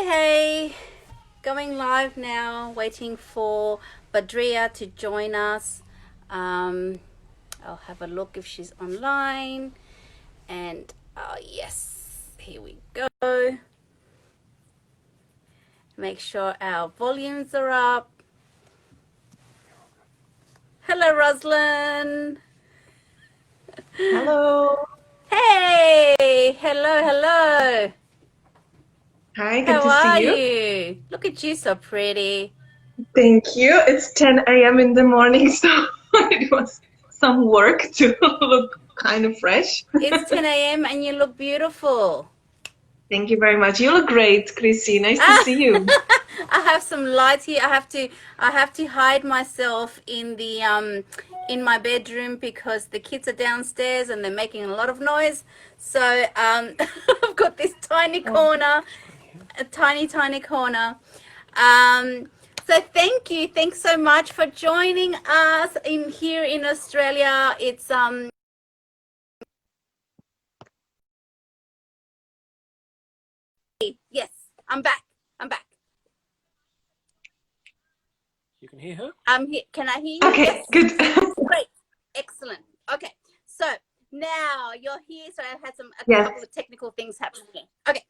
Hey, going live now, waiting for Badriyah to join us. Um, I'll have a look if she's online. And yes, here we go. Make sure our volumes are up. Hello, Roslyn. Hello. Hey, hello. Hi, good How to see are you. you? Look at you, so pretty. Thank you. It's 10 a.m. in the morning, so it was some work to look kind of fresh. It's 10 a.m. and you look beautiful. Thank you very much. You look great, Chrissy. Nice to Ah, see you. I have some lights here. I have to hide myself in my bedroom because the kids are downstairs and they're making a lot of noise. So I've got this tiny Oh, corner, a tiny corner. Um, so thank you. Thanks so much for joining us in here in Australia. It's yes, I'm back. I'm back. You can hear her? I'm here. Can I hear you? okay, Yes. good. Great. Excellent. Okay. So now you're here. So I had a Yes. couple of technical things happening. Okay.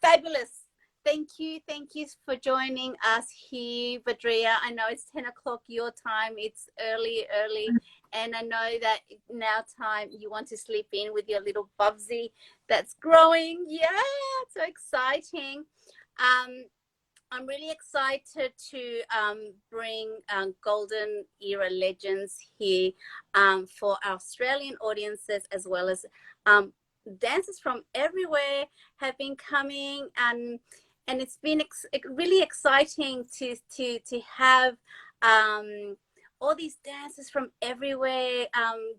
Fabulous. Thank you. Thank you for joining us here, Badria. I know it's 10 o'clock your time. It's early. And I know that now time you want to sleep in with your little Bubsy that's growing. Yeah, so exciting. Um, I'm really excited to bring Golden Era legends here for our Australian audiences, as well as dancers from everywhere have been coming, and it's been really exciting to have all these dancers from everywhere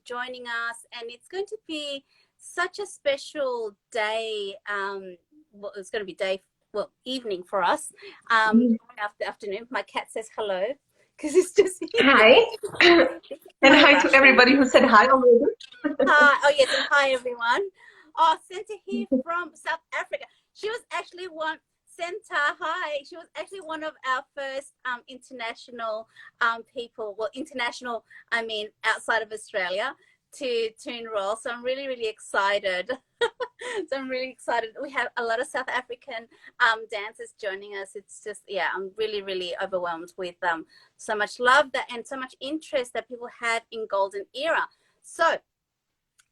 joining us, and it's going to be such a special day. Well, it's going to be evening for us. After afternoon, my cat says hello because it's just Hi. And my hi to Russian. everybody who said hi already. Hi. Oh yes, and hi everyone. Oh, Santa here from South Africa. She was actually one. Santa, hi. She was actually one of our first international people. Well, international. I mean, outside of Australia to enroll. So I'm really excited. So I'm really excited. We have a lot of South African dancers joining us. It's just, yeah, I'm really overwhelmed with so much love and so much interest that people have in Golden Era. So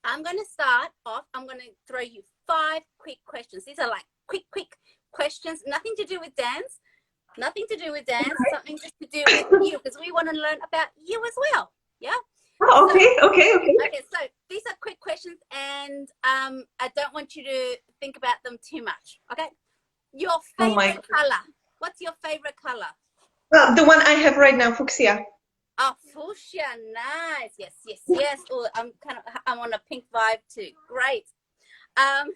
I'm going to start off. I'm going to throw you 5 quick questions. These are like quick questions, nothing to do with dance, something just to do with you, because we want to learn about you as well. Yeah. Oh, So okay. okay, so these are quick questions, and I don't want you to think about them too much. Okay, your Oh my. favorite color? What's your favorite color? Well, the one I have right now, fuchsia. Oh, fuchsia, nice. Yes. Oh, I'm on a pink vibe too. Great. Um,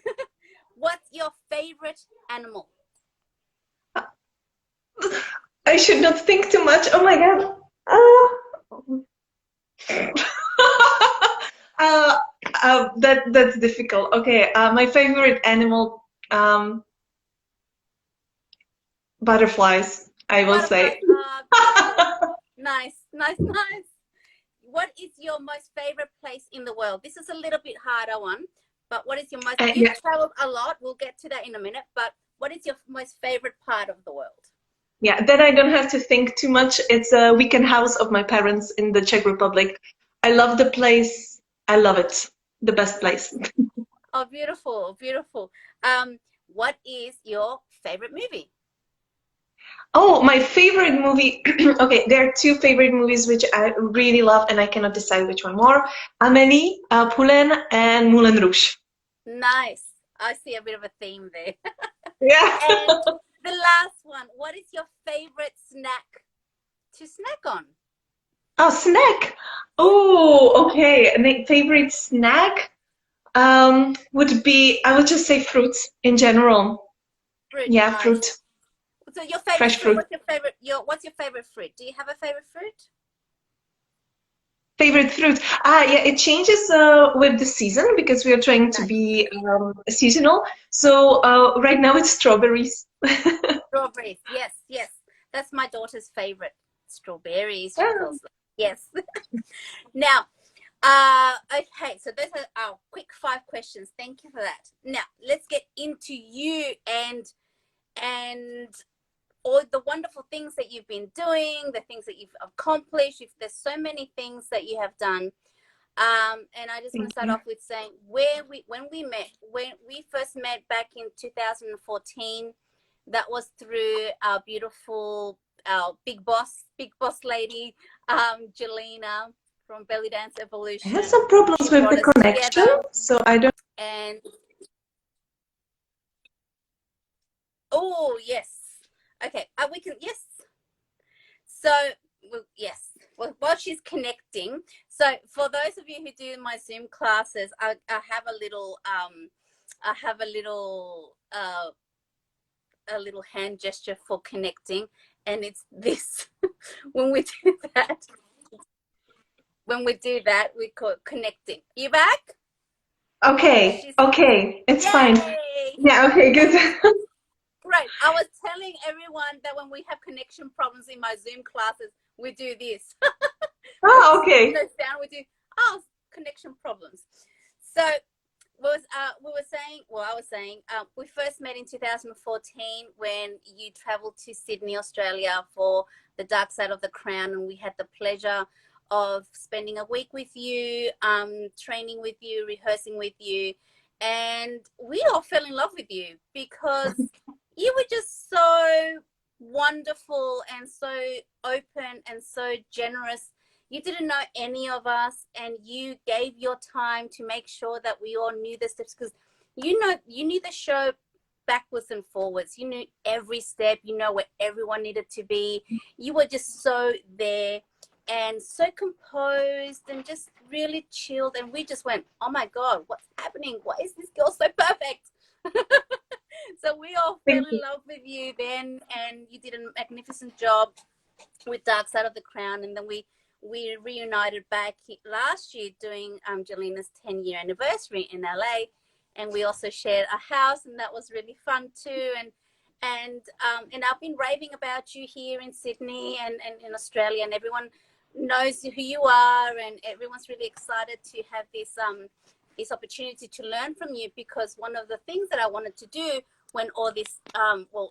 what's your favorite animal? I should not think too much. Oh my God. Uh, that's difficult. Okay, my favorite animal, um, butterflies, I will Butterflies say. are beautiful. Nice. What is your most favorite place in the world? This is a little bit harder one, but what is your most, Yeah, you've traveled a lot, we'll get to that in a minute, but what is your most favorite part of the world? yeah. Then I don't have to think too much. It's a weekend house of my parents in the Czech Republic. I love the place. I love it. The best place. Oh, beautiful. What is your favorite movie? Oh, my favorite movie. Okay, there are two favorite movies which I really love, and I cannot decide which one more. Amélie, Poulain, and Moulin Rouge. Nice. I see a bit of a theme there. Yeah. And the last one, what is your favorite snack to snack on? Oh, snack. Yeah, Oh, okay. Favorite snack would be, I would just say fruits in general. fruit, Yeah, nice. fruit, So your favorite fresh fruit, fruit. what's your favorite fruit? Do you have a favorite fruit? Favorite fruit. Yeah, it changes with the season because we are trying to Nice. be seasonal. So right now it's strawberries. Strawberries. Yes, yes. That's my daughter's favorite. Strawberries, she Yeah. calls them. Yes. Now, okay, so those are our quick 5 questions. Thank you for that. Now, let's get into you and all the wonderful things that you've been doing, the things that you've accomplished. There's so many things that you have done. And I just want to start off with saying when we first met back in 2014, that was through our beautiful, our big boss lady, Jelena from Belly Dance I Evolution. have some problems She with brought the us connection, together, so I don't. and oh yes, okay, we can, yes. So yes, well, while she's connecting, so for those of you who do my Zoom classes, I have a little a little hand gesture for connecting, and it's this. when we do that we call it connecting. You back? Okay, okay, it's fine. Yeah, okay, good. Great. I was telling everyone that when we have connection problems in my Zoom classes, we do this. Oh, okay. No sound. We do connection problems. So I was saying, we first met in 2014 when you traveled to Sydney, Australia for the Dark Side of the Crown, and we had the pleasure of spending a week with you, training with you, rehearsing with you, and we all fell in love with you because you were just so wonderful and so open and so generous. You didn't know any of us, and you gave your time to make sure that we all knew the steps, because you knew the show backwards and forwards. You knew every step. You know where everyone needed to be. You were just so there and so composed and just really chilled, and we just went, oh my God, what's happening? Why is this girl so perfect? So we all fell in love with you then, and you did a magnificent job with Dark Side of the Crown, and then we reunited back last year doing Jelena's 10-year anniversary in LA, and we also shared a house, and that was really fun too. And I've been raving about you here in Sydney and in Australia, and everyone knows who you are, and everyone's really excited to have this opportunity to learn from you, because one of the things that I wanted to do when all this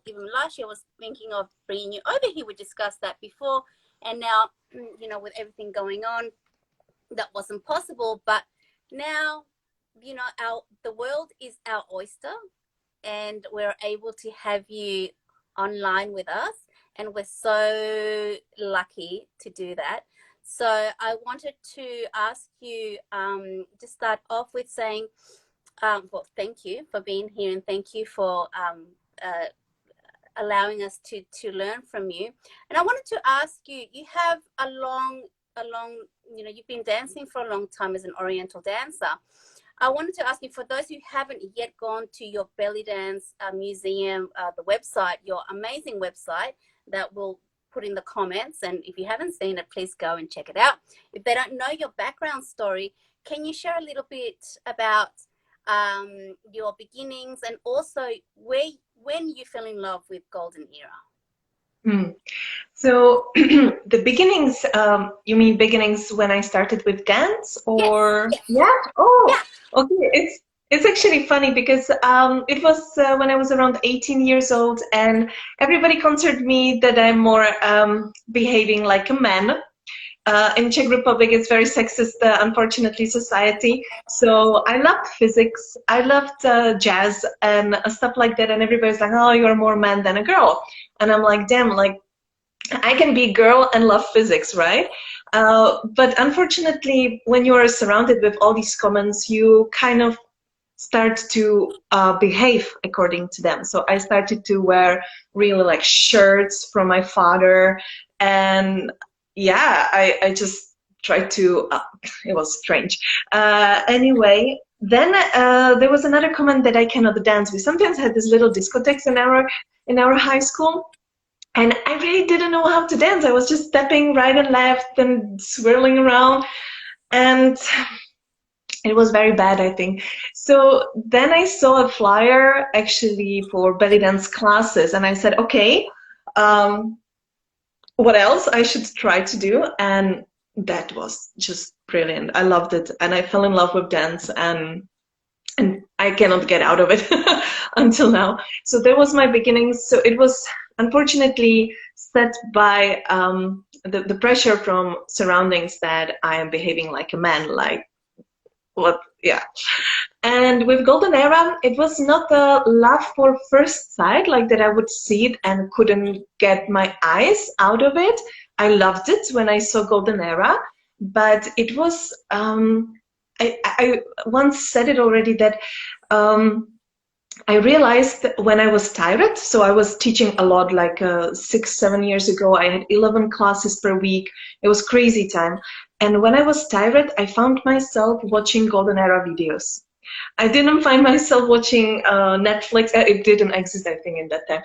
even last year, I was thinking of bringing you over here. We discussed that before, and now, you know, with everything going on, that wasn't possible. But now, you know, the world is our oyster, and we're able to have you online with us, and we're so lucky to do that. So I wanted to ask you to start off with saying, well, thank you for being here, and thank you for allowing us to learn from you. And I wanted to ask you, you have a long, you know, you've been dancing for a long time as an Oriental dancer. I wanted to ask you, for those who haven't yet gone to your belly dance museum, the website, your amazing website that we'll put in the comments, and if you haven't seen it, please go and check it out. If they don't know your background story, can you share a little bit about your beginnings, and also when you fell in love with Golden Era? So the beginnings, you mean beginnings when I started with dance, or? Yes. Yeah? Oh, yeah. Okay. It's actually funny because it was when I was around 18 years old, and everybody considered me that I'm more behaving like a man. In Czech Republic, it's very sexist, unfortunately, society. So I loved physics, I loved jazz and stuff like that, and everybody's like, oh, you're more man than a girl. And I'm like, damn, like, I can be a girl and love physics, right? But unfortunately, when you are surrounded with all these comments, you kind of start to behave according to them. So I started to wear really like shirts from my father, and yeah, I just tried to, it was strange. Anyway, then there was another comment that I cannot dance. We sometimes had these little discotheques in our high school, and I really didn't know how to dance. I was just stepping right and left and swirling around, and It was very bad, I think. So then I saw a flyer actually for belly dance classes, and I said, okay, what else I should try to do? And that was just brilliant. I loved it, and I fell in love with dance, and I cannot get out of it until now. So that was my beginnings. So it was unfortunately set by the pressure from surroundings that I am behaving like a man, like what, yeah. And with Golden Era, it was not a love for first sight, like that I would see it and couldn't get my eyes out of it. I loved it when I saw Golden Era, but it was, I once said it already that I realized when I was tired, so I was teaching a lot, like 6-7 years ago, I had 11 classes per week. It was crazy time. And when I was tired, I found myself watching Golden Era videos. I didn't find myself watching Netflix. It didn't exist, I think, in that time.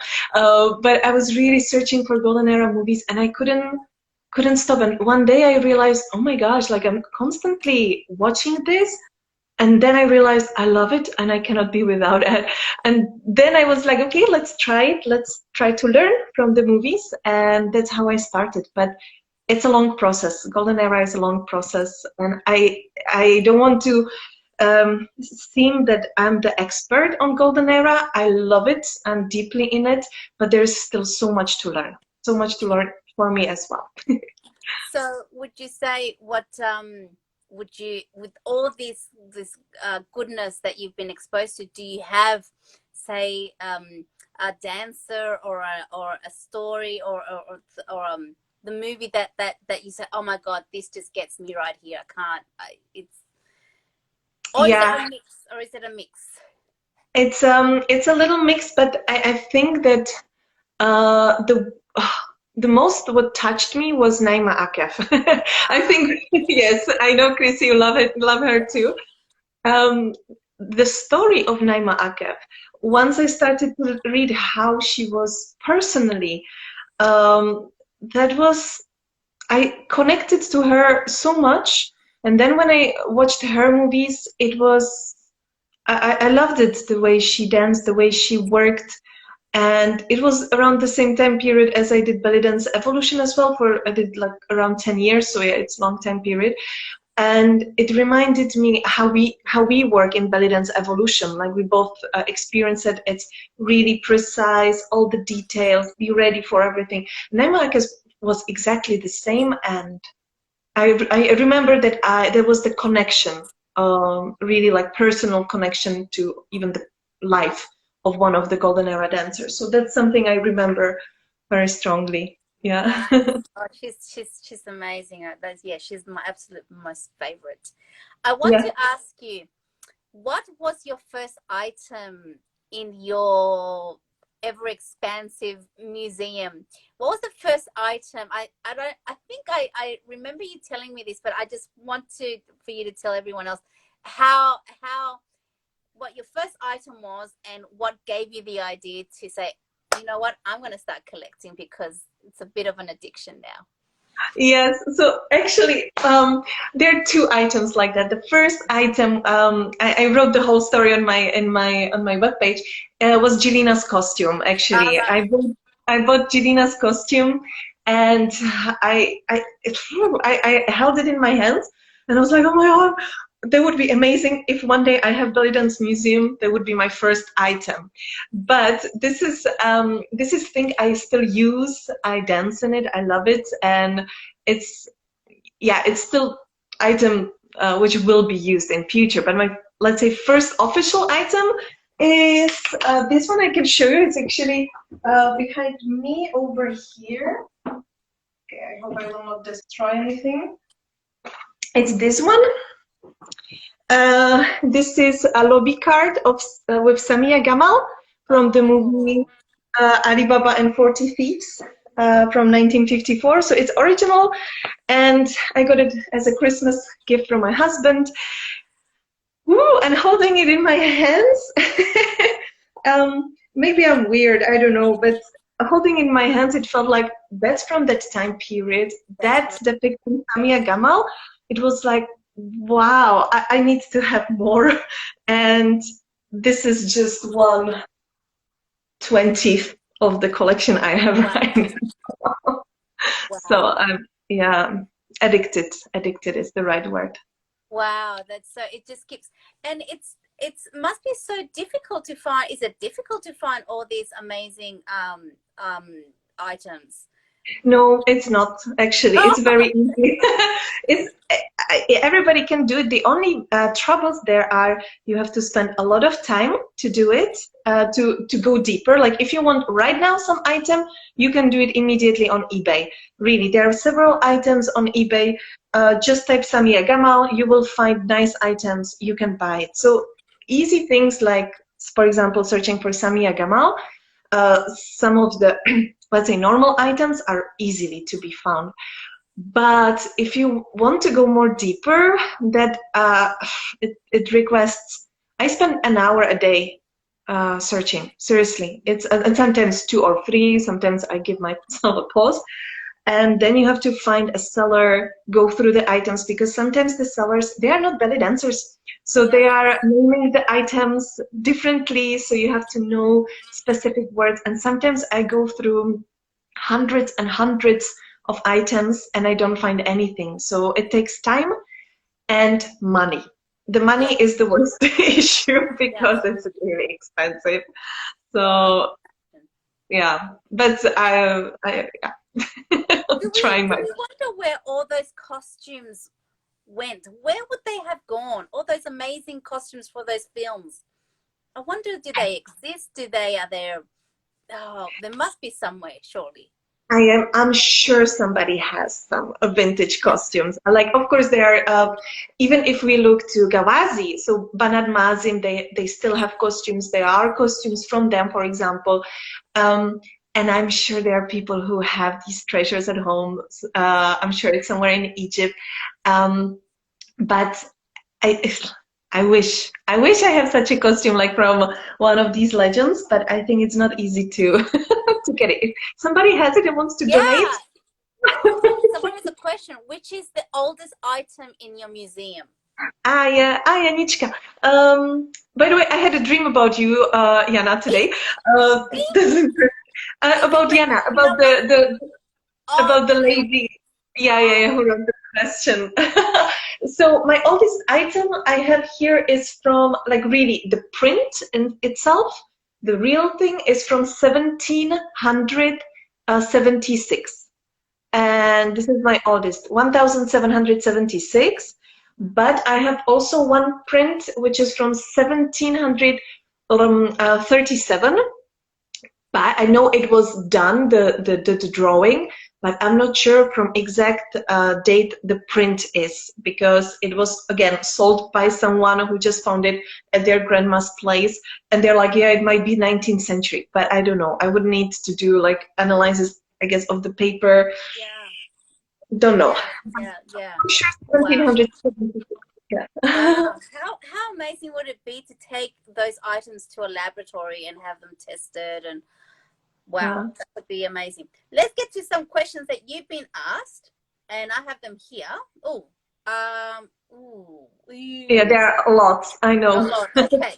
But I was really searching for Golden Era movies, and I couldn't stop. And one day I realized, oh my gosh, like I'm constantly watching this. And then I realized I love it and I cannot be without it. And then I was like, okay, let's try it. Let's try to learn from the movies. And that's how I started. But it's a long process. Golden Era is a long process. And I don't want to seem that I'm the expert on Golden Era. I love it. I'm deeply in it. But there's still so much to learn. So much to learn for me as well. So would you say what... would you, with all this goodness that you've been exposed to, do you have, say, a dancer or a story or the movie that you say, oh my God, this just gets me right here, I can't, or Yeah. is it a mix, or is it a mix? It's a little mix, but I think that the most what touched me was Naima Akef. I think, yes, I know, Chris, you love her too. The story of Naima Akef, once I started to read how she was personally, that was, I connected to her so much. And then when I watched her movies, it was, I loved it, the way she danced, the way she worked. And it was around the same time period as I did belly dance evolution as well. I did like around 10 years, so yeah, it's a long time period. And it reminded me how we work in belly dance evolution. Like we both experience it. It's really precise, all the details, be ready for everything. Naima was exactly the same, and I remember that there was the connection, really like personal connection to even the life of one of the Golden Era dancers. So that's something I remember very strongly. Yeah. Oh, she's amazing. She's my absolute most favorite. I want to ask you, what was your first item in your ever expansive museum? What was the first item? I think I remember you telling me this, but I just want for you to tell everyone else what your first item was and what gave you the idea to say, you know what, I'm going to start collecting because it's a bit of an addiction now. Yes, so actually there are two items like that. The first item, I wrote the whole story on my webpage, was Jelina's costume. Actually, I bought Jelina's costume, and I held it in my hands, and I was like, oh my God, that would be amazing if one day I have belly dance museum. That would be my first item. But this is thing I still use. I dance in it. I love it, and it's still item which will be used in future. But my, let's say, first official item is this one. I can show you. It's actually behind me over here. Okay, I hope I will not destroy anything. It's this one. This is a lobby card with Samia Gamal from the movie Alibaba and 40 Thieves from 1954. So it's original, and I got it as a Christmas gift from my husband. Woo, and holding it in my hands. Maybe I'm weird, I don't know, but holding it in my hands, it felt like that's from that time period. That's depicting Samia Gamal. It was like wow, I need to have more. And this is just 1/20th of the collection I have right now. So Wow. yeah, addicted is the right word. Wow, that's so, it just keeps, and it's must be so difficult to find. Is it difficult to find all these amazing items? No, it's not actually. It's very easy. It's everybody can do it. The only troubles there are you have to spend a lot of time to do it, to go deeper. Like if you want right now some item, you can do it immediately on eBay. Really, there are several items on eBay. Just type Samia Gamal, you will find nice items. You can buy it. So easy things like, for example, searching for Samia Gamal. Some of the let's say normal items are easily to be found. But if you want to go more deeper, that it requests. I spend an hour a day searching. Seriously, it's and sometimes 2 or 3. Sometimes I give myself a pause, and then you have to find a seller, go through the items, because sometimes the sellers, they are not belly dancers, so they are naming the items differently, so you have to know specific words. And sometimes I go through hundreds and hundreds of items and I don't find anything, so it takes time and money. The money is the worst issue because it's really expensive. So yeah, but yeah. Trying my. Do we wonder where all those costumes went? Where would they have gone? All those amazing costumes for those films. I wonder, do they exist? Are there? Oh, there must be somewhere, surely. I'm sure somebody has some vintage costumes. Like, of course, there are, even if we look to Gawazi, so Banat Mazin, they still have costumes. There are costumes from them, for example. And I'm sure there are people who have these treasures at home. I'm sure it's somewhere in Egypt. But I wish I have such a costume like from one of these legends, but I think it's not easy to to get it. If somebody has it and wants to donate. Someone has a question. Which is the oldest item in your museum? Yeah, Anichka. By the way, I had a dream about you, Yana, today. About Yana, about the lady. Yeah, who wrote the question. So my oldest item I have here is from, like, really the print in itself. The real thing is from 1776, and this is my oldest, 1776. But I have also one print which is from 1737. But I know it was done, the drawing, but I'm not sure from exact date the print is, because it was, again, sold by someone who just found it at their grandma's place, and they're like, yeah, it might be 19th century, but I don't know. I would need to do like analysis, I guess, of the paper. Yeah. Don't know. Yeah. I'm sure 1770. Yeah. Wow. How amazing would it be to take those items to a laboratory and have them tested? And wow, that would be amazing. Let's get to some questions that you've been asked, and I have them here. Yeah, there are a lot. I know. A lot. Okay.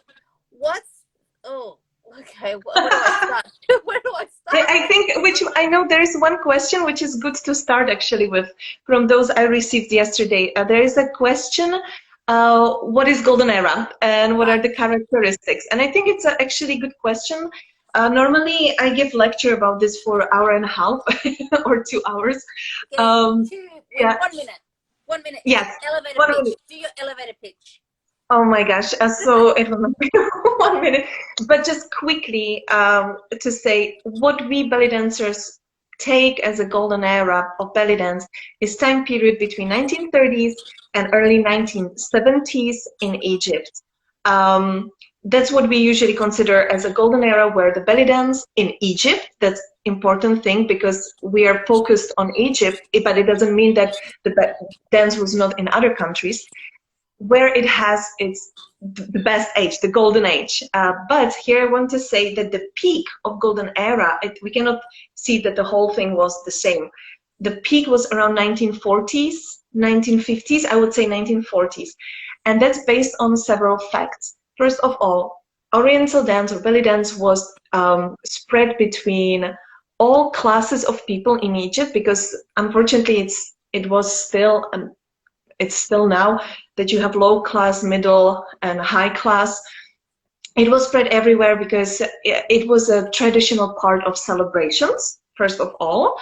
Okay. Where do I start? Where do I start? I think, I know there is one question which is good to start actually with, from those I received yesterday. There is a question, what is Golden Era and what are the characteristics? And I think it's actually a good question. Normally I give lecture about this for an hour and a half or 2 hours. One minute. 1 minute. Yes. Elevator pitch. Do your elevator pitch. Oh my gosh, so it will be 1 minute. But just quickly to say, what we belly dancers take as a golden era of belly dance is time period between 1930s and early 1970s in Egypt. That's what we usually consider as a golden era, where the belly dance in Egypt, that's important thing, because we are focused on Egypt, but it doesn't mean that the dance was not in other countries, where it has the best age, the golden age. But here I want to say that the peak of golden era, we cannot see that the whole thing was the same. The peak was around 1940s, 1950s, I would say 1940s. And that's based on several facts. First of all, Oriental dance or belly dance was spread between all classes of people in Egypt, because unfortunately it's still now that you have low class, middle, and high class. It was spread everywhere because it was a traditional part of celebrations, first of all.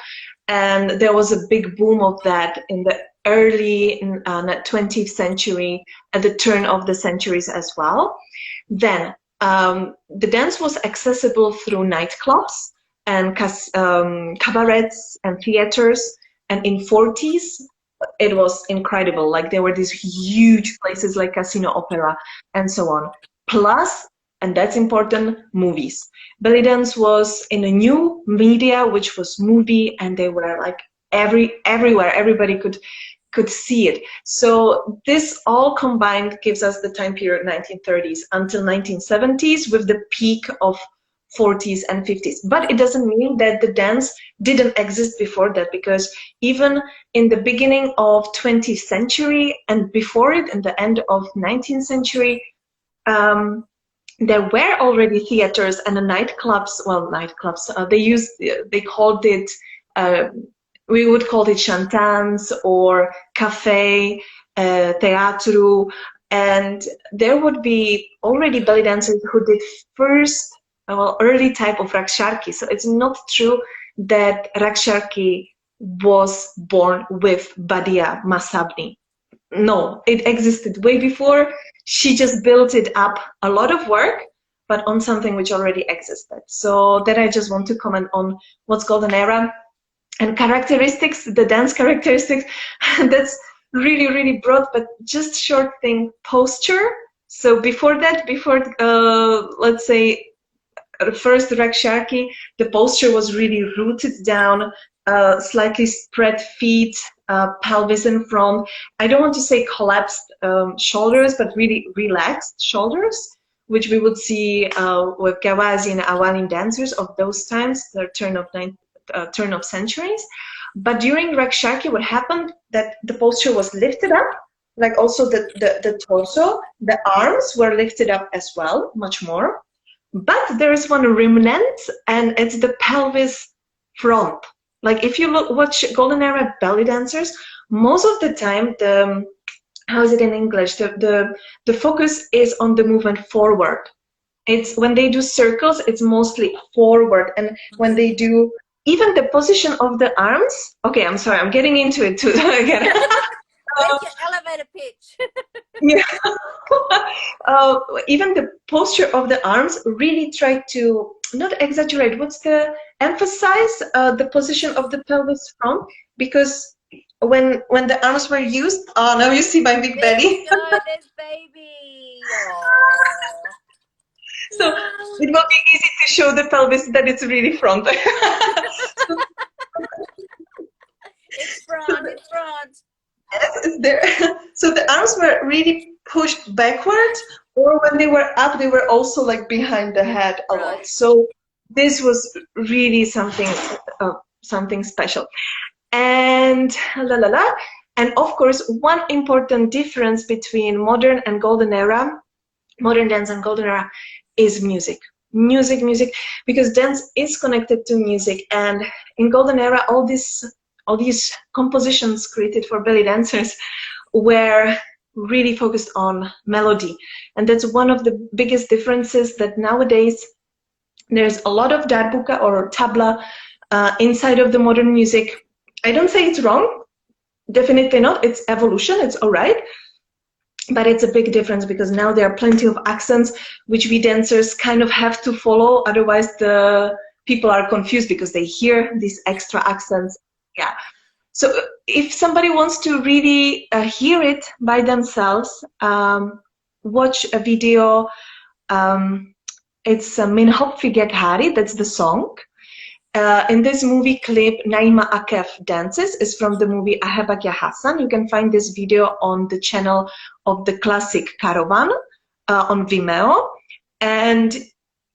And there was a big boom of that in the early 20th century, at the turn of the centuries as well. Then the dance was accessible through nightclubs and cabarets and theaters. And in 40s, it was incredible. Like there were these huge places like Casino Opera and so on. Plus, and that's important, movies. Belly dance was in a new media, which was movie, and they were like everywhere. Everybody could see it. So this all combined gives us the time period 1930s until 1970s, with the peak of 40s and 50s. But it doesn't mean that the dance didn't exist before that, because even in the beginning of 20th century and before it, in the end of 19th century, there were already theaters and nightclubs. Well, nightclubs. They called it. We would call it chantans or cafe, teatro, and there would be already belly dancers who did early type of raksharki. So it's not true that raksharki was born with Badriyah Masabni. No, it existed way before. She just built it up, a lot of work, but on something which already existed. So that I just want to comment on what's golden era and characteristics, the dance characteristics. That's really, really broad, but just short thing, posture. So before that, let's say the first raksharki, the posture was really rooted down, slightly spread feet, pelvis in front. I don't want to say collapsed shoulders, but really relaxed shoulders, which we would see with Gawazi and Awalim dancers of those times, the turn of centuries. But during raksharki, what happened, that the posture was lifted up, like also the torso, the arms were lifted up as well, much more. But there is one remnant, and it's the pelvis front. Like if you watch golden era belly dancers, most of the time how is it in English? The focus is on the movement forward. It's when they do circles, it's mostly forward, and when they do even the position of the arms. Okay, I'm sorry, I'm getting into it too again. Where's your elevator pitch? Yeah. Even the posture of the arms really try to not exaggerate. Emphasize the position of the pelvis front, because when the arms were used, oh, now you see my big belly. There's baby. So it will be easy to show the pelvis that it's really front. It's front. It's front. Yes, it's there. So the arms were really pushed backward, or when they were up, they were also like behind the head a lot. So this was really something special. And and of course, one important difference between modern and golden era, modern dance and golden era, is music. Music, because dance is connected to music, and in golden era, all these compositions created for belly dancers were really focused on melody. And that's one of the biggest differences, that nowadays there's a lot of darbuka or tabla inside of the modern music. I don't say it's wrong, definitely not. It's evolution, it's all right. But it's a big difference, because now there are plenty of accents which we dancers kind of have to follow. Otherwise the people are confused because they hear these extra accents. Yeah. So if somebody wants to really hear it by themselves, watch a video. It's Min Hop Figek Hari, that's the song. In this movie clip, Naima Akef dances, is from the movie Ahebak Ya Hassan. You can find this video on the channel of the Classic Caravan on Vimeo, and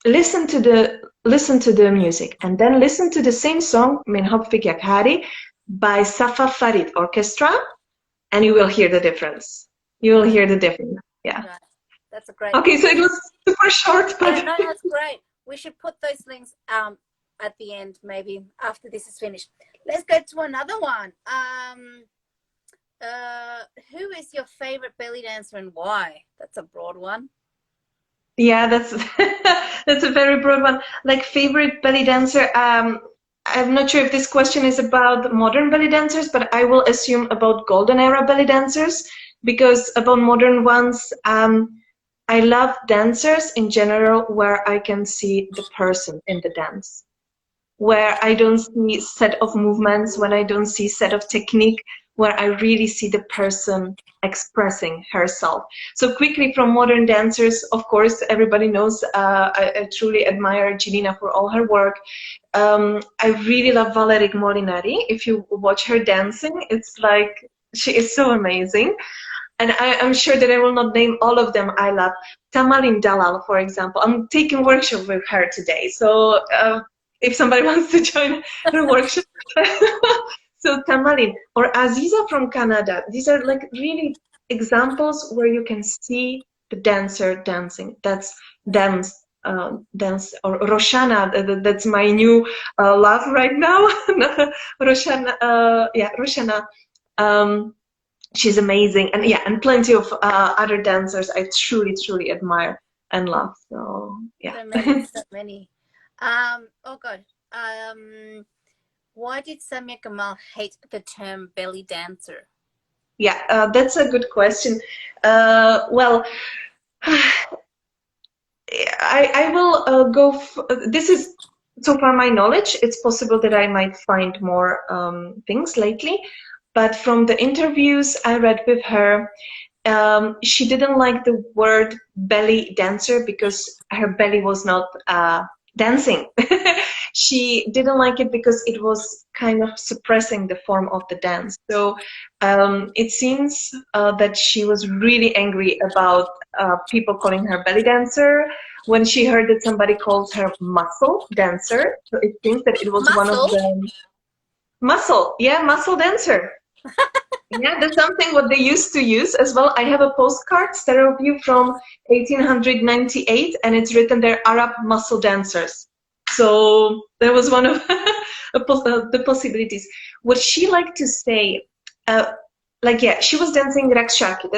listen to the music, and then listen to the same song, Min Hop Figek Hari, by Safa Farid Orchestra, and you will hear the difference. You will hear the difference. Yeah. Right. That's a great. Okay, so it was super short, but yeah, no, that's great. We should put those links at the end, maybe after this is finished. Let's go to another one. Who is your favorite belly dancer and why? That's a broad one. Yeah, that's that's a very broad one. Like favorite belly dancer. I'm not sure if this question is about modern belly dancers, but I will assume about golden era belly dancers, because about modern ones, I love dancers in general where I can see the person in the dance, where I don't see set of movements, when I don't see set of technique, where I really see the person expressing herself. So quickly from modern dancers, of course, everybody knows I truly admire Gilina for all her work. I really love Valerie Molinari. If you watch her dancing, it's like, she is so amazing. And I'm sure that I will not name all of them I love. Tamalin Dalal, for example. I'm taking workshop with her today. So if somebody wants to join her workshop. So Tamalin or Aziza from Canada. These are like really examples where you can see the dancer dancing. That's dance. Dance or Roshana, that's my new love right now. Roshana, yeah, Roshana. She's amazing, and yeah, and plenty of other dancers I truly admire and love. So yeah. So many. Oh God. Why did Samia Gamal hate the term belly dancer? Yeah, that's a good question. Well, I will go. This is so far my knowledge. It's possible that I might find more things lately, but from the interviews I read with her, she didn't like the word belly dancer because her belly was not dancing. She didn't like it because it was kind of suppressing the form of the dance. So it seems that she was really angry about people calling her belly dancer when she heard that somebody calls her muscle dancer. So it seems that it was one of the muscle dancer. Yeah, that's something what they used to use as well. I have a postcard, stereo view from 1898, and it's written there, Arab muscle dancers. So that was one of the possibilities. What she liked to say, like, yeah, she was dancing Rakshaki.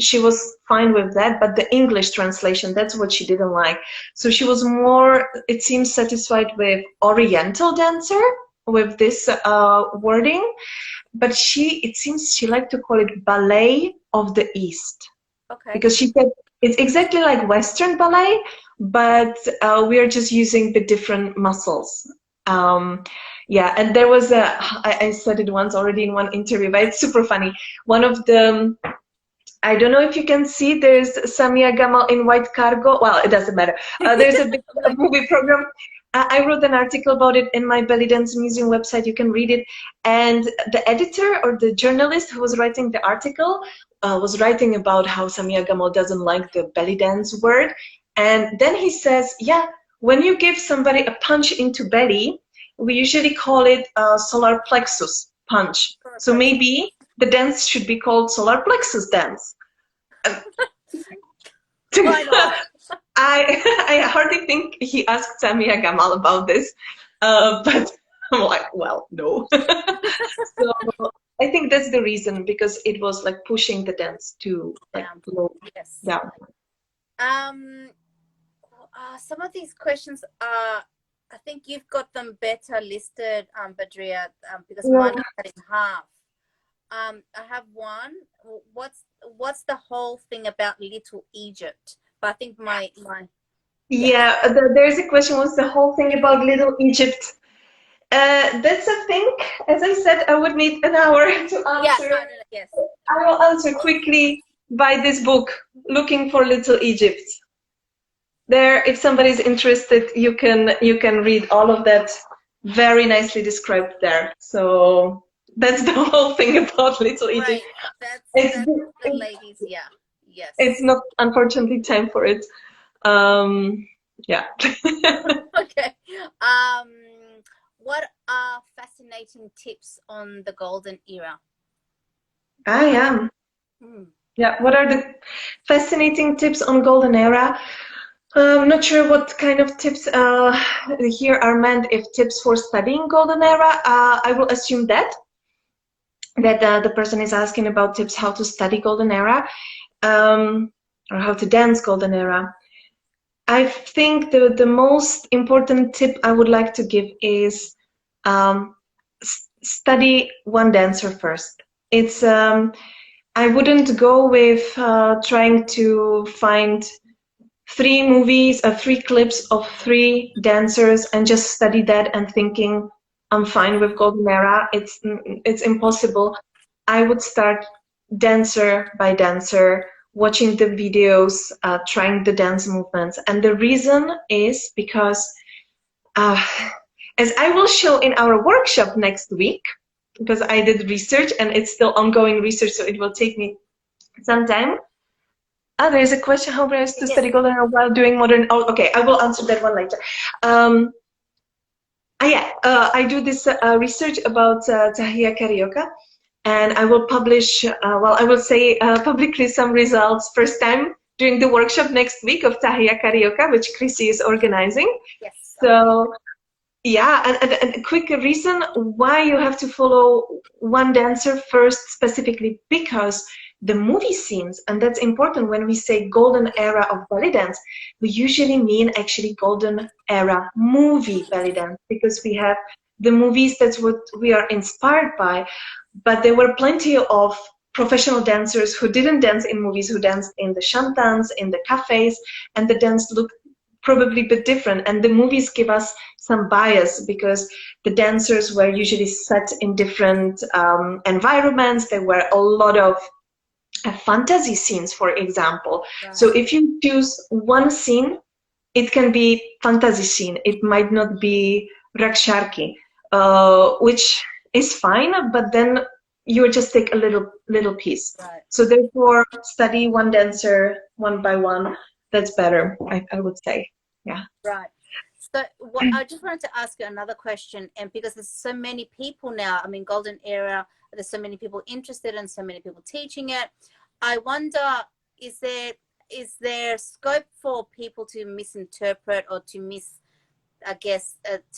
She was fine with that, but the English translation, that's what she didn't like. So she was more, it seems, satisfied with Oriental dancer, with this wording. But it seems she liked to call it ballet of the East. Okay. Because she said it's exactly like Western ballet, but we are just using the different muscles. Yeah, and there was I said it once already in one interview, but it's super funny. One of the, I don't know if you can see, there's Samia Gamal in white cargo. Well, it doesn't matter. There's a big movie program. I wrote an article about it in my Belly Dance Museum website. You can read it. And the editor or the journalist who was writing the article was writing about how Samia Gamal doesn't like the belly dance word. And then he says, yeah, when you give somebody a punch into belly, we usually call it solar plexus punch. So maybe the dance should be called solar plexus dance. Why not? I hardly think he asked Samia Gamal about this, but I'm like, well, no. So I think that's the reason, because it was like pushing the dance to like low. Yes. Yeah. Some of these questions are, I think you've got them better listed, Badriyah, because mine is cut in half. I have one. What's the whole thing about Little Egypt? But I think my Yeah, there's a question. What's the whole thing about Little Egypt? That's a thing. As I said, I would need an hour to answer. Yeah, yes. I will answer quickly by this book, Looking for Little Egypt. There, if somebody's interested, you can read all of that, very nicely described there. So that's the whole thing about Little Egypt. That's the ladies, yeah. Yes. It's not, unfortunately, time for it. Yeah. Okay. What are fascinating tips on the golden era? I am. Hmm. Yeah. What are the fascinating tips on golden era? I'm not sure what kind of tips here are meant. If tips for studying golden era, I will assume that the person is asking about tips how to study golden era, or how to dance golden era. I think the most important tip I would like to give is study one dancer first. It's I wouldn't go with trying to find three clips of three dancers and just study that and thinking I'm fine with golden era. It's impossible. I would start dancer by dancer, watching the videos, trying the dance movements. And the reason is because, uh, as I will show in our workshop next week, because I did research and it's still ongoing research, so it will take me some time. There is a question: how best to study golden era while doing modern? Oh, okay, I will answer that one later. I do this research about Tahia Carioca, and I will publish, I will say publicly some results first time during the workshop next week of Tahia Carioca, which Chrissy is organizing. Yes. So, yeah, and a quick reason why you have to follow one dancer first specifically, because the movie scenes, and that's important when we say golden era of belly dance, we usually mean actually golden era movie belly dance, because we have the movies, that's what we are inspired by, but there were plenty of professional dancers who didn't dance in movies, who danced in the shantans, in the cafes, and the dance looked probably a bit different. And the movies give us some bias because the dancers were usually set in different environments. There were a lot of fantasy scenes, for example. Right. So if you choose one scene, it can be fantasy scene. It might not be Raksharki, which is fine, but then you just take a little piece. Right. So therefore, study one dancer one by one. That's better, I would say. Yeah. Right. So I just wanted to ask you another question, and because there's so many people now, I mean, golden era, there's so many people interested and so many people teaching it. I wonder, is there scope for people to misinterpret or to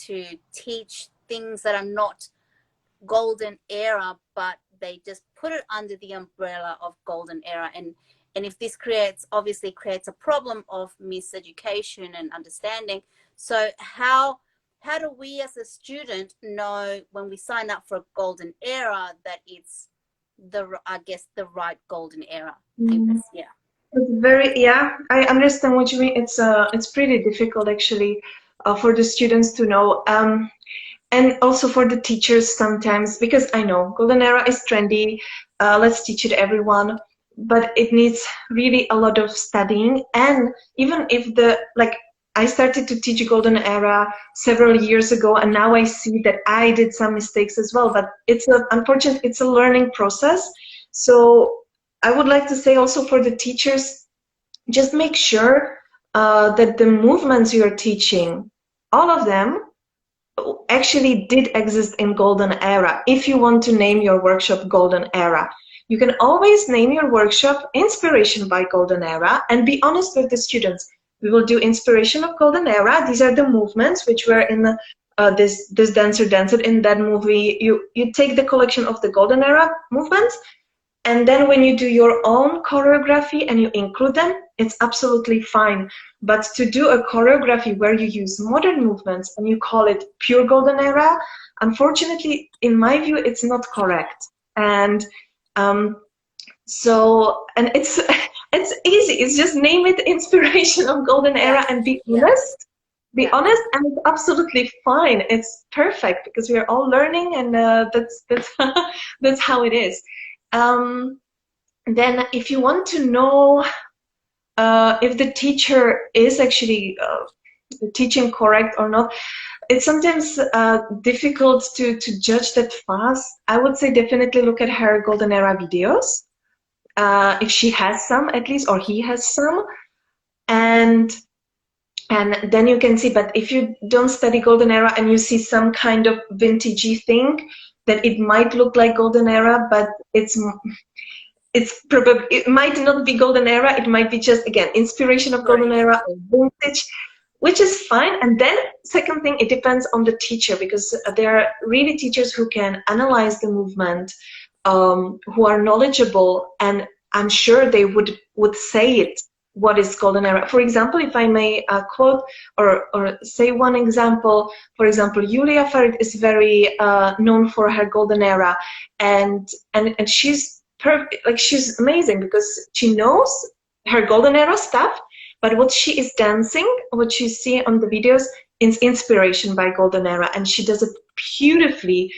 to teach things that are not golden era, but they just put it under the umbrella of golden era, and if this obviously creates a problem of miseducation and understanding. So how do we as a student know when we sign up for a golden era that it's the right golden era? Yeah. I understand what you mean. It's pretty difficult actually for the students to know, and also for the teachers sometimes, because I know golden era is trendy. Let's teach it everyone, but it needs really a lot of studying. And even if I started to teach golden era several years ago, and now I see that I did some mistakes as well. But unfortunately, it's a learning process. So I would like to say also for the teachers, just make sure that the movements you're teaching, all of them, actually did exist in golden era. If you want to name your workshop golden era, you can always name your workshop inspiration by golden era, and be honest with the students. We will do inspiration of golden era. These are the movements which were in this dancer danced in that movie. You take the collection of the golden era movements, and then when you do your own choreography and you include them, it's absolutely fine. But to do a choreography where you use modern movements and you call it pure golden era, unfortunately, in my view, it's not correct. And it's it's easy. It's just name it inspiration of golden era and be honest. Be honest, and it's absolutely fine. It's perfect because we are all learning, and that's that's how it is. Then if you want to know if the teacher is actually teaching correct or not, it's sometimes difficult to judge that fast. I would say definitely look at her golden era videos, if she has some at least, or he has some, and then you can see. But if you don't study golden era and you see some kind of vintagey thing, that it might look like golden era, but it's probably, it might not be golden era. It might be just, again, inspiration of golden era or vintage, which is fine. And then second thing, it depends on the teacher, because there are really teachers who can analyze the movement, who are knowledgeable, and I'm sure they would say it, what is golden era. For example, if I may quote or say one example, for example, Julia Farid is very known for her golden era, and she's perfect, like she's amazing because she knows her golden era stuff, but what she is dancing, what you see on the videos, is inspiration by golden era, and she does it beautifully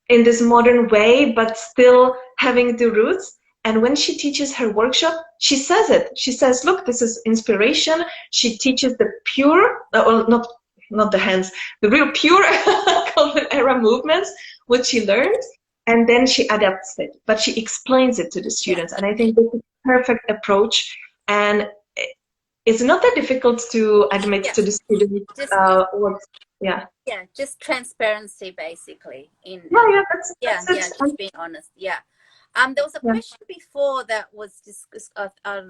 in this modern way, but still having the roots. And when she teaches her workshop, she says it. She says, look, this is inspiration. She teaches the pure, or not the hands, the real pure golden era movements, what she learned, and then she adapts it. But she explains it to the students. And I think this is a perfect approach. And it's not that difficult to admit to the students just transparency, basically. That's just being honest. There was a question before that was discussed. I don't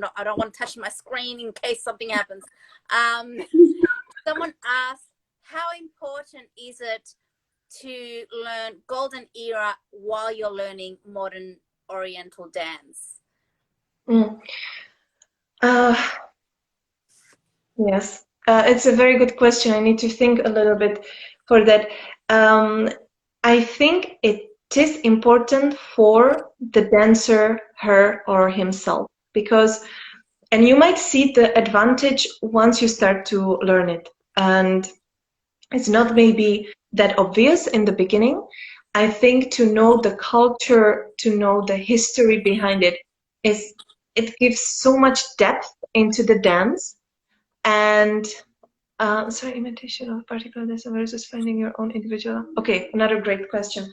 know. I don't want to touch my screen in case something happens. Someone asked, how important is it to learn golden era while you're learning modern Oriental dance? Yes, it's a very good question. I need to think a little bit for that. I think it is important for the dancer, her or himself, because, and you might see the advantage once you start to learn it, and it's not maybe that obvious in the beginning. I think to know the culture, to know the history behind it, it gives so much depth into the dance. And sorry, imitation of particular dance versus finding your own individual. Okay, another great question.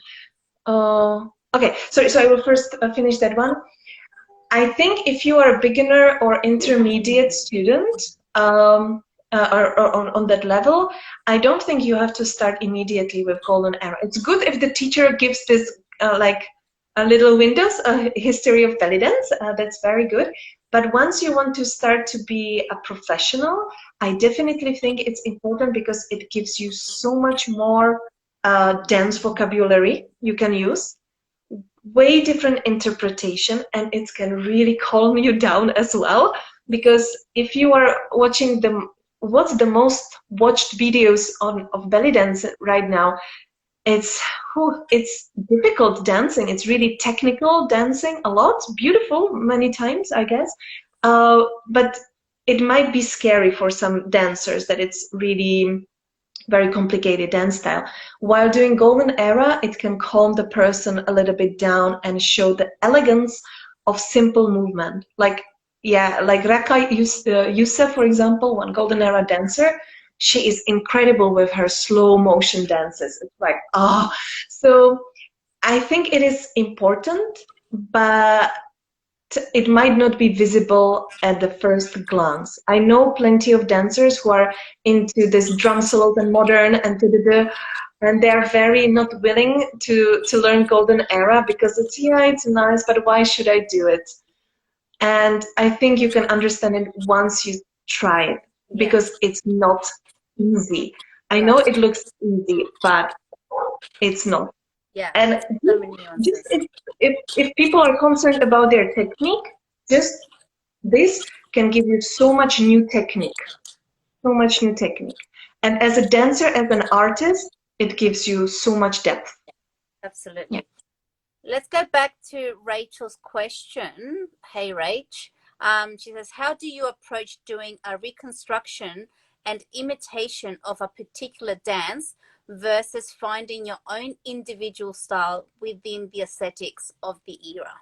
Okay, so I will first finish that one. I think if you are a beginner or intermediate student, or on that level, I don't think you have to start immediately with golden era. It's good if the teacher gives this like a little windows, a history of belly dance. That's very good. But once you want to start to be a professional, I definitely think it's important because it gives you so much more dance vocabulary you can use, way different interpretation, and it can really calm you down as well. Because if you are watching what's the most watched videos of belly dance right now, it's difficult dancing. It's really technical dancing, a lot, beautiful many times, I guess. But it might be scary for some dancers that it's really very complicated dance style. While doing golden era, it can calm the person a little bit down and show the elegance of simple movement. Like Raka Youssef, for example, one golden era dancer, she is incredible with her slow motion dances. It's like, so I think it is important, but it might not be visible at the first glance. I know plenty of dancers who are into this drum solos and modern and and they're very not willing to learn golden era because it's nice, but why should I do it? And I think you can understand it once you try it, because it's not easy. I know it looks easy, but it's not. Yeah. And just if people are concerned about their technique, just this can give you so much new technique. So much new technique. And as a dancer, as an artist, it gives you so much depth. Absolutely. Yeah. Let's go back to Rachel's question. Hey, Rach. She says, how do you approach doing a reconstruction and imitation of a particular dance versus finding your own individual style within the aesthetics of the era?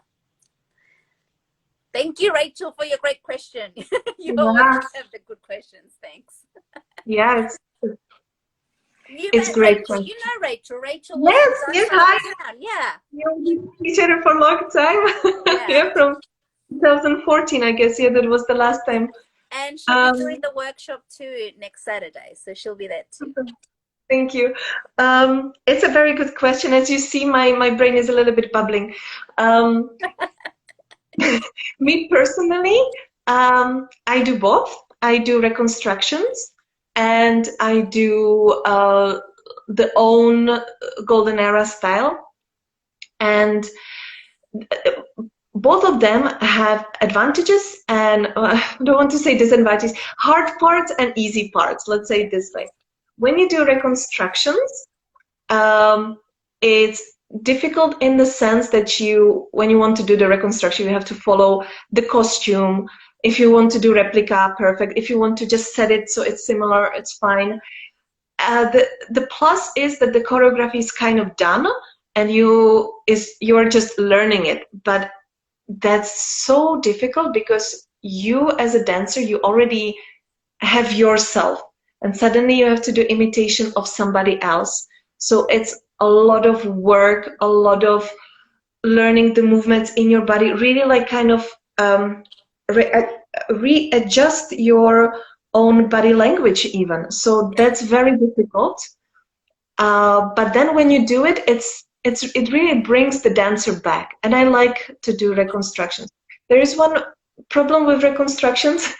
Thank you, Rachel, for your great question. You always have the good questions. Thanks. Yeah, it's great. Rachel. You know Rachel. Rachel was hi. Yeah. We knew each other for a long time. Yeah, from 2014, I guess. Yeah, that was the last time. And she'll be doing the workshop too next Saturday, so she'll be there too. Thank you. It's a very good question. As you see, my brain is a little bit bubbling. Um, Me personally, I do both. I do reconstructions and I do the own golden era style. And both of them have advantages and I don't want to say disadvantages, hard parts and easy parts. Let's say it this way. When you do reconstructions, it's difficult in the sense that when you want to do the reconstruction, you have to follow the costume. If you want to do replica, perfect. If you want to just set it so it's similar, it's fine. The plus is that the choreography is kind of done and you're just learning it. But that's so difficult because you as a dancer, you already have yourself and suddenly you have to do imitation of somebody else. So it's a lot of work, a lot of learning the movements in your body, really like kind of readjust your own body language even. So that's very difficult. But then when you do it, it really brings the dancer back. And I like to do reconstructions. There is one problem with reconstructions.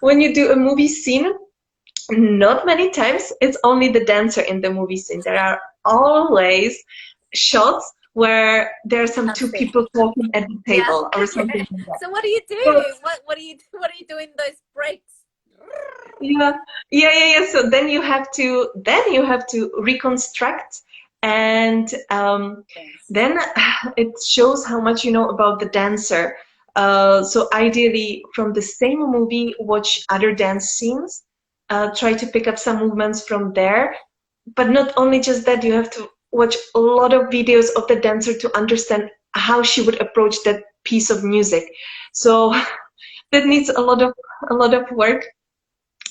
When you do a movie scene, not many times it's only the dancer in the movie scene. There are always shots where there's some two people talking at the table or something like that. So what do you do? What do you do in those breaks? Yeah. So then you have to reconstruct, and then it shows how much you know about the dancer. So ideally, from the same movie, watch other dance scenes. Try to pick up some movements from there. But not only just that, you have to watch a lot of videos of the dancer to understand how she would approach that piece of music. So that needs a lot of work.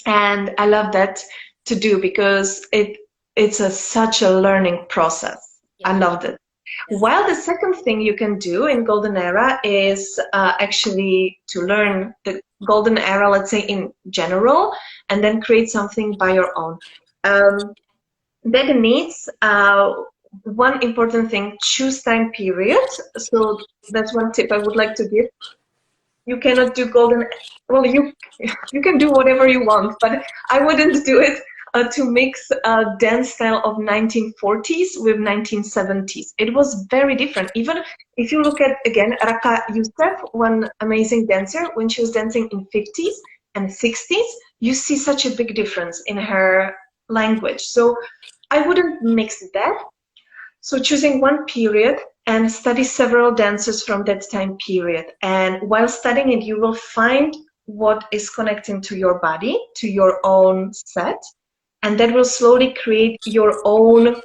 And I love that to do because it's such a learning process. Yeah. I loved it. Yes. While the second thing you can do in Golden Era is actually to learn the Golden Era, let's say in general, and then create something by your own. That needs one important thing, choose time period. So that's one tip I would like to give. You cannot do well, you can do whatever you want, but I wouldn't do it to mix dance style of 1940s with 1970s. It was very different. Even if you look at, again, Raka Youssef, one amazing dancer, when she was dancing in 50s and 60s, you see such a big difference in her language. So I wouldn't mix that. So choosing one period and study several dances from that time period. And while studying it, you will find what is connecting to your body, to your own set, and that will slowly create your own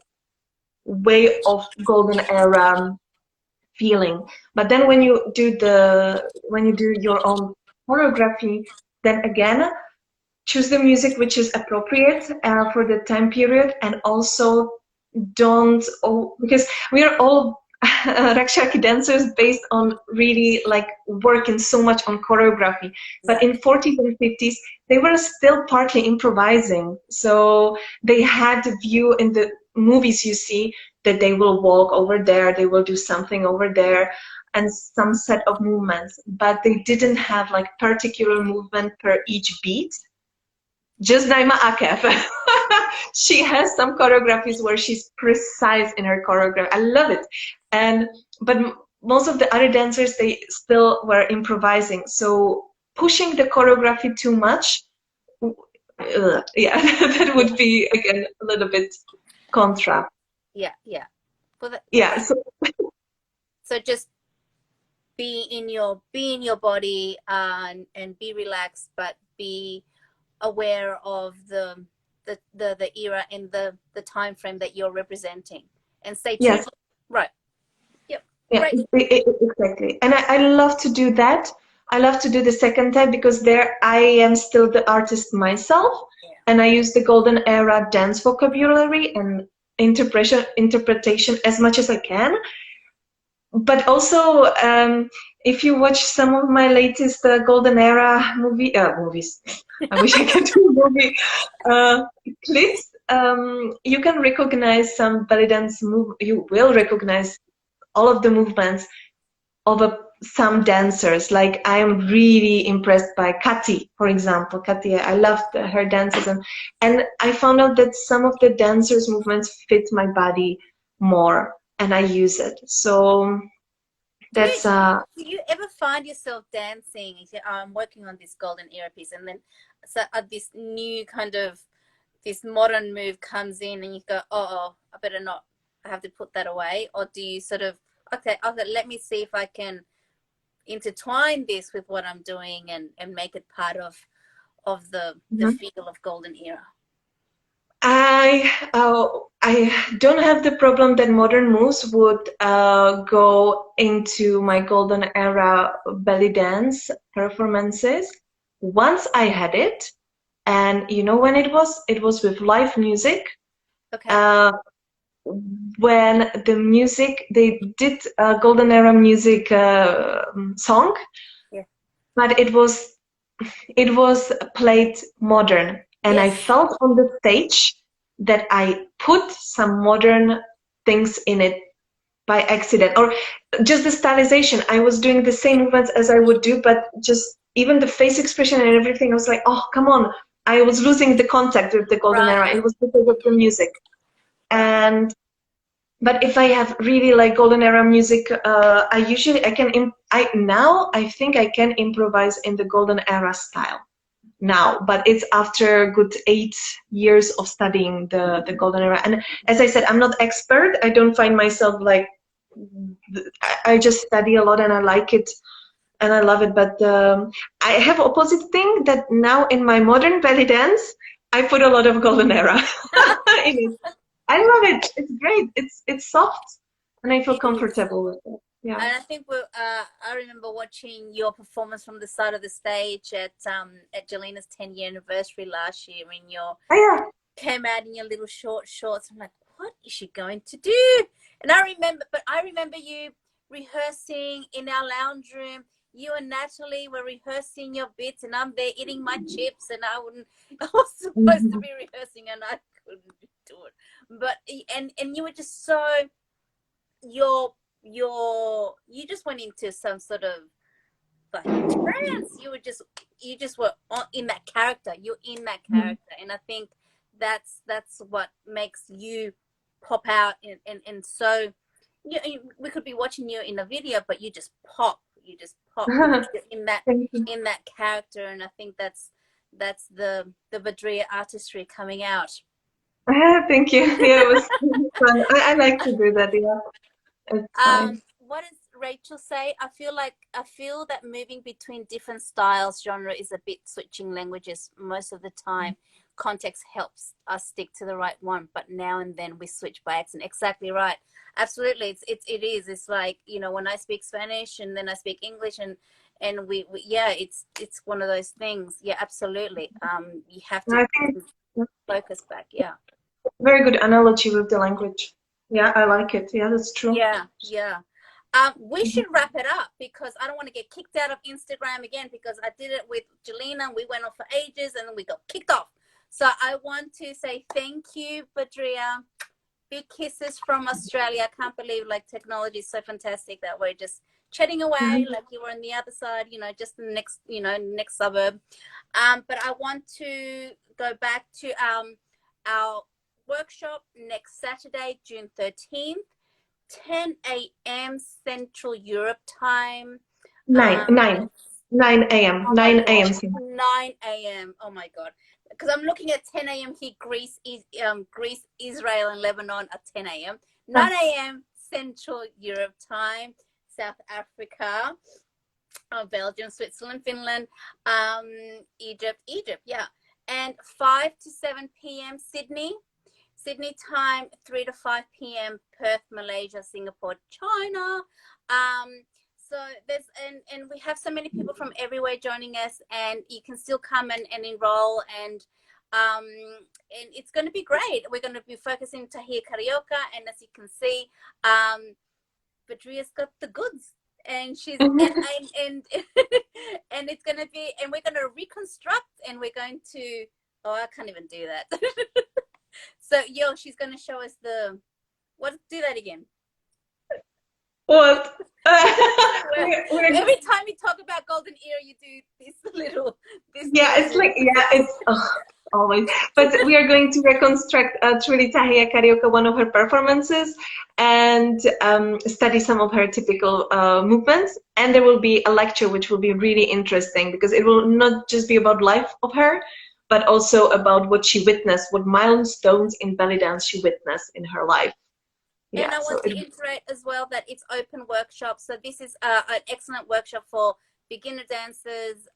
way of Golden Era feeling. But then when you do your own choreography, then again, choose the music which is appropriate for the time period, and also because we are all Rakshaki dancers based on really like working so much on choreography. But in 40s and 50s, they were still partly improvising. So they had the view in the movies you see that they will walk over there, they will do something over there, and some set of movements. But they didn't have like particular movement per each beat. Just Naima Akef. She has some choreographies where she's precise in her choreography. I love it. But most of the other dancers, they still were improvising. So pushing the choreography too much, that would be, again, a little bit contra. Yeah. Well, so just be in your body and be relaxed, but be aware of the era and the time frame that you're representing, and stay true. Yes. Right. Yep. Yeah, right. Exactly. And I love to do that. I love to do the second type because there I am still the artist myself, and I use the Golden Era dance vocabulary and interpretation as much as I can. But also, if you watch some of my latest Golden Era movies, I wish I could do movie clips. you can recognize some belly dance move. You will recognize all of the movements of some dancers. Like I'm really impressed by Kati, for example. Kati, I loved her dances, and I found out that some of the dancers' movements fit my body more, and I use it. So that's do you ever find yourself dancing? I'm working on this golden era piece, and then so this new kind of this modern move comes in, and you go, oh, I better not. I have to put that away. Or do you sort of okay, let me see if I can intertwine this with what I'm doing and make it part of the feel of golden era? I don't have the problem that modern moves would go into my golden era belly dance performances. Once I had it, and you know when it was? It was with live music. Okay. When the music, they did a golden era music song, yeah. but it was played modern, and Yes. I felt on the stage that I put some modern things in it by accident, or just the stylization. I was doing the same movements as I would do, but just even the face expression and everything, I was like, oh, come on. I was losing the contact with the golden era. It was because of the music. And but if I have really like golden era music, I think I can improvise in the golden era style now, but it's after a good 8 years of studying the golden era. And as I said, I'm not expert. I don't find myself like, I just study a lot and I like it and I love it. But I have opposite thing that now in my modern belly dance, I put a lot of golden era in it. I love it. It's great. It's soft, and I feel comfortable with it. Yeah. And I think I remember watching your performance from the side of the stage at Jelina's 10-year anniversary last year when you came out in your little short shorts. I'm like, what is she going to do? And I remember you rehearsing in our lounge room. You and Natalie were rehearsing your bits, and I'm there eating my chips, and I was supposed to be rehearsing, and I couldn't do it. But and you were just so you just went into some sort of like trance. You just were in that character. You're in that character, and I think that's what makes you pop out. And so we could be watching you in a video, but you just pop. You just pop in that character, and I think that's the Badriyah artistry coming out. Thank you. Yeah, it was fun. I like to do that. Yeah, it's fine. What does Rachel say? I feel that moving between different styles, genre is a bit switching languages most of the time. Context helps us stick to the right one, but now and then we switch by accident. Exactly right. Absolutely. It is. It's like, when I speak Spanish and then I speak English and we it's one of those things. Yeah, absolutely. You have to focus back. Yeah. Very good analogy with the language. Yeah, I like it. Yeah, that's true. Yeah. We should wrap it up because I don't want to get kicked out of Instagram again, because I did it with Jelina. We went on for ages and then we got kicked off. So I want to say thank you, Badriyah. Big kisses from Australia. I can't believe technology is so fantastic that we're just chatting away like you were on the other side, just the next, next suburb. But I want to go back to our workshop next Saturday, June 13th, 10 a.m. Central Europe time. 9 a.m. 9 a.m. 9 a.m. Oh my God. Because I'm looking at 10 a.m. here, Greece, Israel, and Lebanon at 10 a.m. 9 a.m. Central Europe time, South Africa, Belgium, Switzerland, Finland, Egypt, yeah. And 5 to 7 p.m. Sydney time, 3 to 5 p.m. Perth, Malaysia, Singapore, China. So there's and we have so many people from everywhere joining us, and you can still come and enroll, and it's going to be great. We're going to be focusing Tahir Carioca, and as you can see, Badriyah's got the goods, and she's and it's going to be, and we're going to reconstruct, and we're going to I can't even do that. So, yo, she's going to show us what? Do that again. What? Every time we talk about golden era, you do yeah, it's like, yeah, it's always. But we are going to reconstruct truly Tahia Carioca, one of her performances, and study some of her typical movements. And there will be a lecture which will be really interesting because it will not just be about life of her, but also about what she witnessed, what milestones in belly dance she witnessed in her life. Yeah, and I want to iterate as well that it's open workshops. So this is an excellent workshop for beginner dancers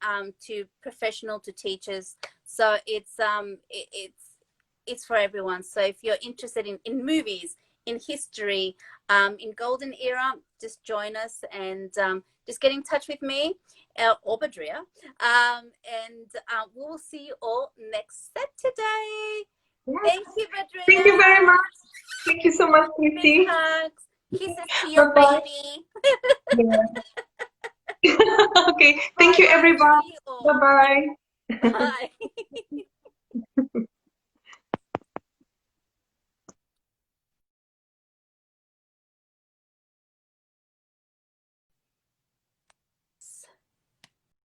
to professional to teachers. So it's for everyone. So if you're interested in movies, in history, in golden era, just join us and just get in touch with me or Badriyah. And we will see you all next Saturday. Yes. Thank you, Badriyah. Thank you very much. Thank you so much, Christy. Hugs. Kisses to your baby. Okay. Thank you, everyone. Bye-bye. Bye-bye. Bye.